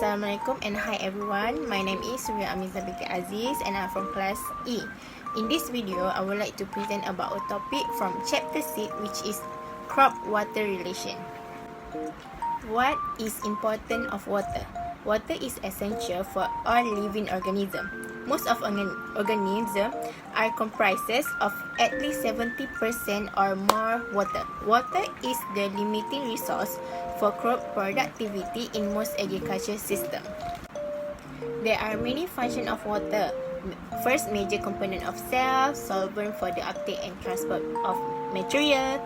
Assalamualaikum and hi everyone. My name is Surya Amiza Binti Aziz and I'm from class E. In this video, I would like to present about a topic from chapter 6, which is crop-water relation. What is important of water? Water is essential for all living organisms. Most of organisms are comprises of at least 70% or more water. Water is the limiting resource for crop productivity in most agriculture systems. There are many functions of water. First, major component of cells, solvent for the uptake and transport of material,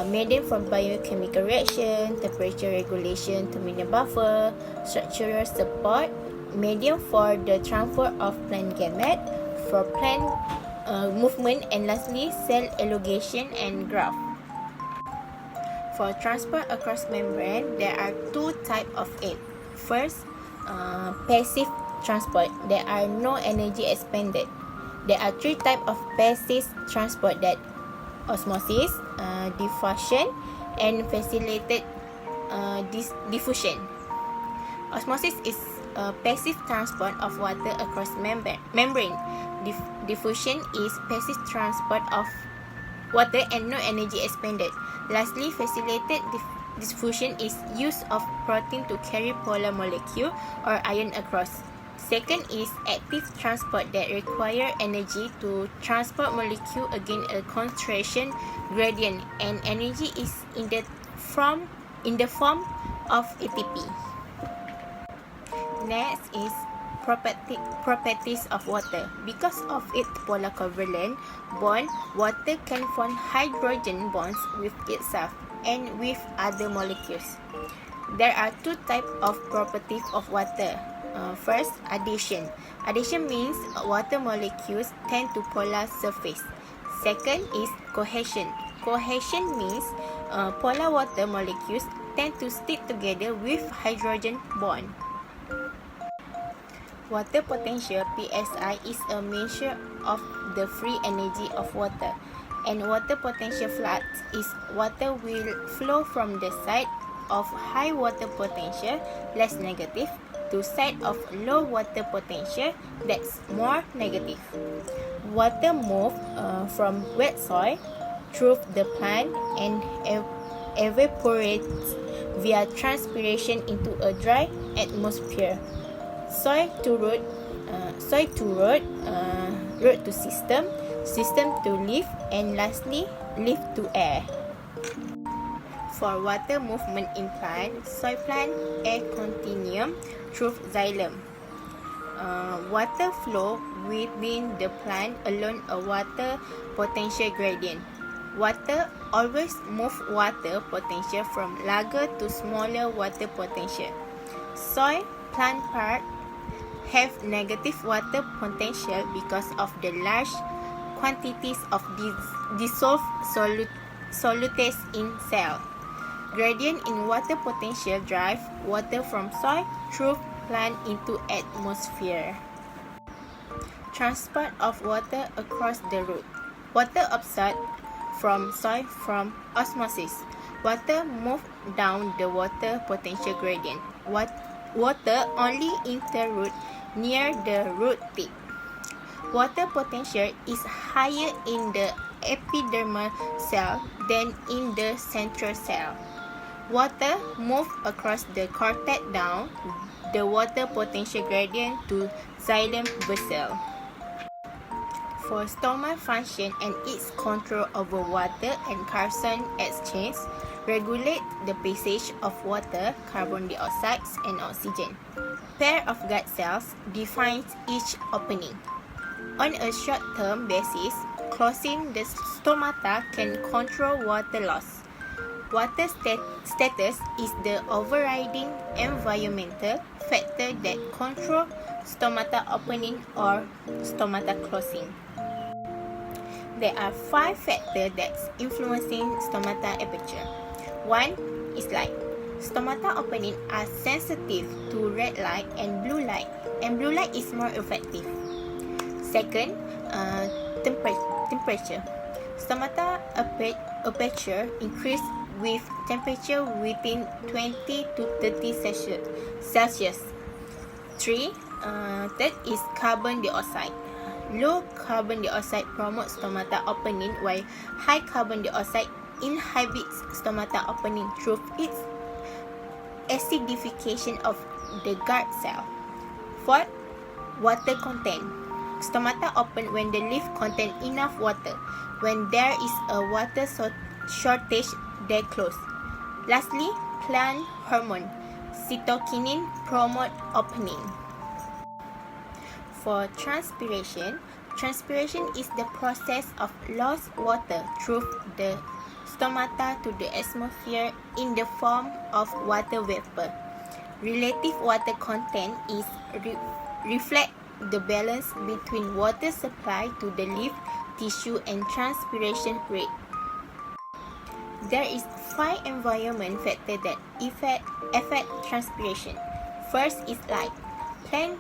medium for biochemical reaction, temperature regulation to maintain buffer, structural support, medium for the transfer of plant gamete, for plant movement, and lastly, cell elongation and growth. For transport across membrane, there are two types of it. First, passive transport. There are no energy expended. There are three types of passive transport, that osmosis, diffusion, and facilitated diffusion. Osmosis is passive transport of water across membrane. Diffusion is passive transport of water and no energy expended. Lastly, facilitated diffusion is use of protein to carry polar molecule or ion across. Second is active transport, that require energy to transport molecule against a concentration gradient, and energy is in the form of ATP. Next is properties of water. Because of its polar covalent bond, water can form hydrogen bonds with itself and with other molecules. There are two types of properties of water. First, adhesion. Adhesion means water molecules tend to polar surface. Second is cohesion. Cohesion means polar water molecules tend to stick together with hydrogen bond. Water potential, PSI, is a measure of the free energy of water, and water potential flux is water will flow from the side of high water potential, less negative, to side of low water potential, that's more negative. Water move from wet soil through the plant and evaporates via transpiration into a dry atmosphere. Soil to root, root to system, system to leaf, and lastly, leaf to air. For water movement in plant, soil plant, air continuum through xylem. Water flow within the plant along a water potential gradient. Water always move water potential from larger to smaller water potential. Soil plant part have negative water potential because of the large quantities of dissolved solutes in cell. Gradient in water potential drive water from soil through plant into atmosphere. Transport of water across the root. Water absorbed from soil from osmosis. Water move down the water potential gradient. Water only enter root near the root tip. Water potential is higher in the epidermal cell than in the central cell. Water move across the cortex down the water potential gradient to xylem vessel. For stomach function and its control over water and carbon exchange, regulate the passage of water, carbon dioxide, and oxygen. Pair of gut cells defines each opening. On a short-term basis, closing the stomata can control water loss. Water status is the overriding environmental factor that control stomata opening or stomata closing. There are 5 factors that's influencing stomata aperture. 1 is light. Stomata opening are sensitive to red light and blue light is more effective. Second, temperature. Stomata aperture increase with temperature within 20 to 30 Celsius. Third is carbon dioxide. Low carbon dioxide promotes stomata opening, while high carbon dioxide inhibits stomata opening through its acidification of the guard cell. Fourth, water content. Stomata open when the leaf contain enough water. When there is a water shortage, they close. Lastly, plant hormone. Cytokinin promote opening. For transpiration, transpiration is the process of lost water through the stomata to the atmosphere in the form of water vapor. Relative water content is reflect the balance between water supply to the leaf tissue and transpiration rate. There is 5 environment factors that affect transpiration. First is light. Plants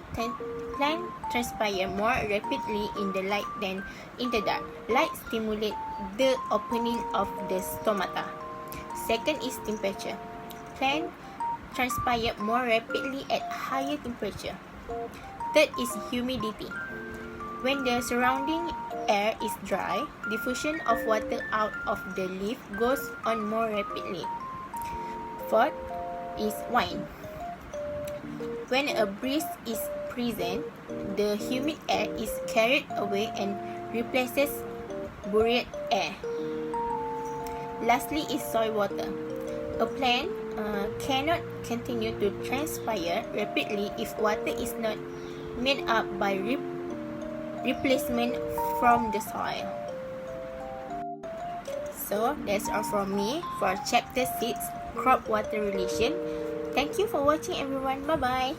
transpire more rapidly in the light than in the dark. Light stimulates the opening of the stomata. Second is temperature. Plants transpire more rapidly at higher temperature. Third is humidity. When the surrounding air is dry, diffusion of water out of the leaf goes on more rapidly. Fourth is wind. When a breeze is present, the humid air is carried away and replaces buried air. Lastly is soil water. A plant cannot continue to transpire rapidly if water is not made up by replacement from the soil. So that's all from me for chapter 6, crop water relation. Thank you for watching everyone. Bye bye.